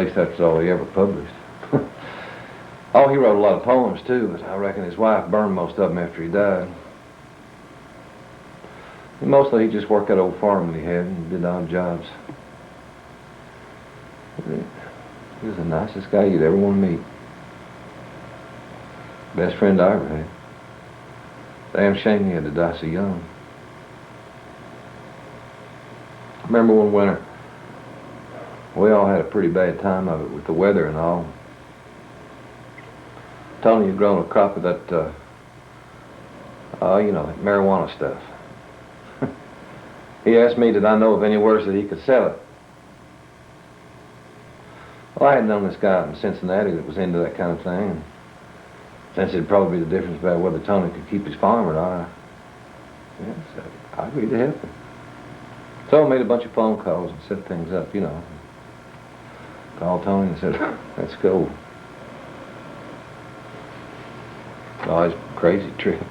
least that's all he ever published. Oh, he wrote a lot of poems, too, but I reckon his wife burned most of them after he died. And mostly he just worked that old farm that he had and did odd jobs. He was the nicest guy you'd ever want to meet. Best friend I ever had. Damn shame he had to die so young. I remember one winter, we all had a pretty bad time of it with the weather and all. Tony had grown a crop of that, you know, that marijuana stuff. He asked me, did I know of anywhere that he could sell it? Well, I had known this guy in Cincinnati that was into that kind of thing. And since it'd probably be the difference about whether Tony could keep his farm or not, so I agreed to help him. So I made a bunch of phone calls and set things up, you know. Called Tony and said, let's go. Oh, it's a crazy trip.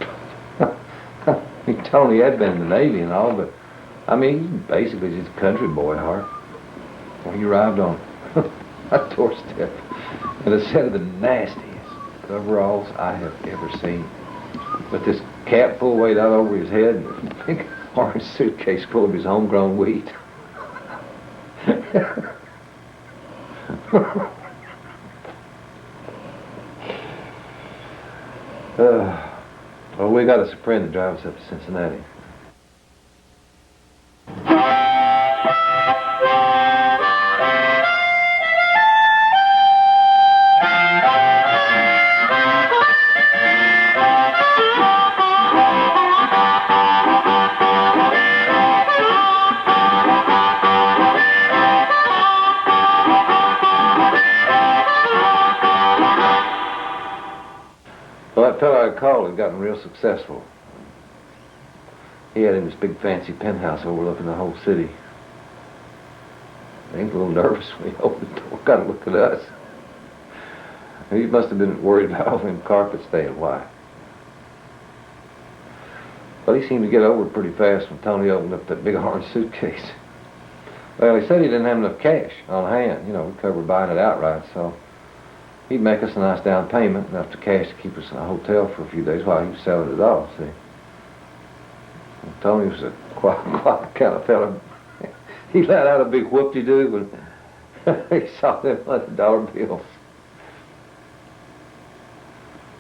I mean, Tony had been in the Navy and all, but I mean, he's basically just a country boy at heart. When he arrived on a doorstep with a set of the nastiest coveralls I have ever seen, with this cap full weight out over his head and a big orange suitcase full of his homegrown wheat. Well, we got us a friend to drive us up to Cincinnati. Well, that fellow I called had gotten real successful. He had in this big fancy penthouse overlooking the whole city. He was a little nervous when he opened the door, got a look at us. He must have been worried about all them carpets staying white. But he seemed to get over it pretty fast when Tony opened up that big orange suitcase. Well, he said he didn't have enough cash on hand. You know, we covered buying it outright, so he'd make us a nice down payment, enough to cash to keep us in a hotel for a few days while he was selling it off, see. And Tony was a quiet kind of fella. He let out a big whoop-de-doo when he saw them $100 bills.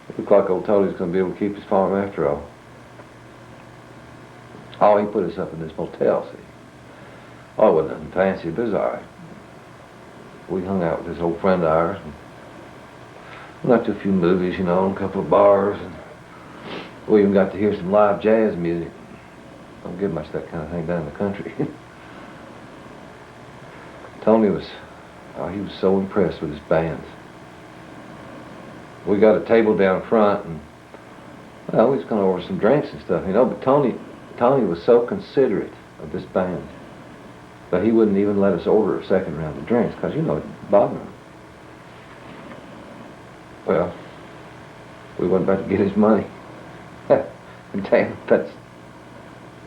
It looked like old Tony was going to be able to keep his farm after all. Oh, he put us up in this motel, see. Oh, it wasn't nothing fancy, but it was all right. We hung out with this old friend of ours. We went to a few movies, you know, and a couple of bars, and we even got to hear some live jazz music. Don't get much of that kind of thing down in the country. Tony was, he was so impressed with his bands. We got a table down front, and, well, we was going to order some drinks and stuff, you know, but Tony was so considerate of this band that he wouldn't even let us order a second round of drinks, because, you know, it bothered him. Well, we went back to get his money. And damn, that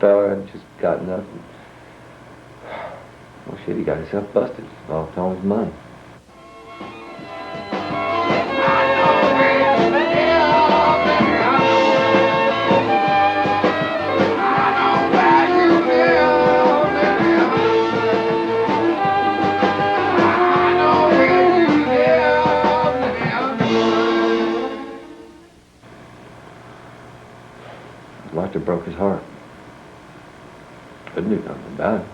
fella had just gotten up. Well, shit, he got himself busted. All Tony's money. Like it broke his heart. Couldn't do nothing about it.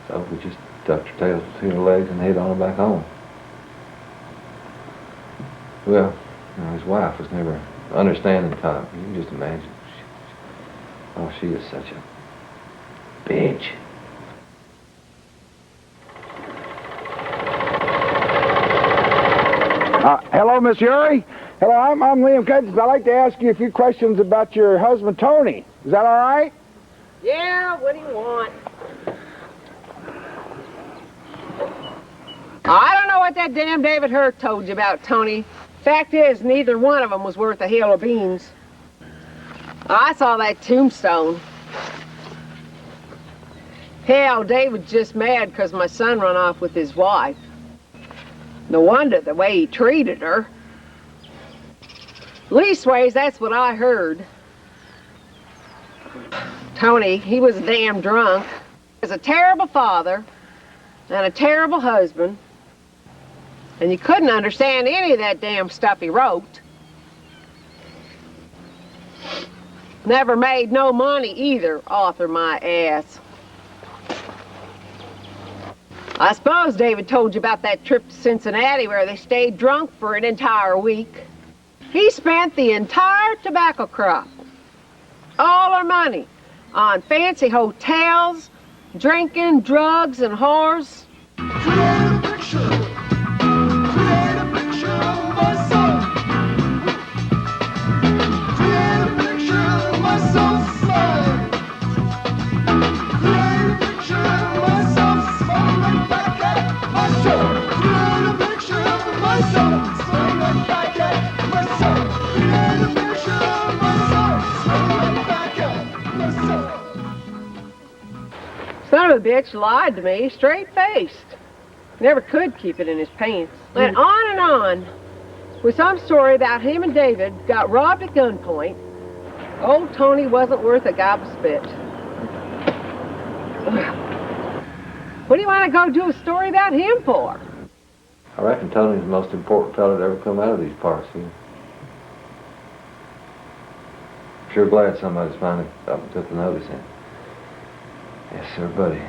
So we just tucked our tails between our legs and headed on back home. Well, you know, his wife was never understanding type. You can just imagine. Oh, she is such a bitch. Hello, Miss Urey. Hello, I'm Liam Cutts. I'd like to ask you a few questions about your husband, Tony. Is that all right? Yeah, what do you want? I don't know what that damn David Hurt told you about Tony. Fact is, neither one of them was worth a hill of beans. I saw that tombstone. Hell, David's just mad 'cause my son run off with his wife. No wonder the way he treated her. Leastways, that's what I heard. Tony, he was damn drunk. He was a terrible father and a terrible husband. And you couldn't understand any of that damn stuff he wrote. Never made no money either, author my ass. I suppose David told you about that trip to Cincinnati where they stayed drunk for an entire week. He spent the entire tobacco crop, all our money, on fancy hotels, drinking, drugs, and whores. Son of a bitch lied to me, straight-faced. Never could keep it in his pants. Went on and on with some story about him and David got robbed at gunpoint. Old Tony wasn't worth a gob of spit. What do you want to go do a story about him for? I reckon Tony's the most important fella to ever come out of these parts here. Sure glad somebody's finally up and took a notice in. Yes, sir, buddy.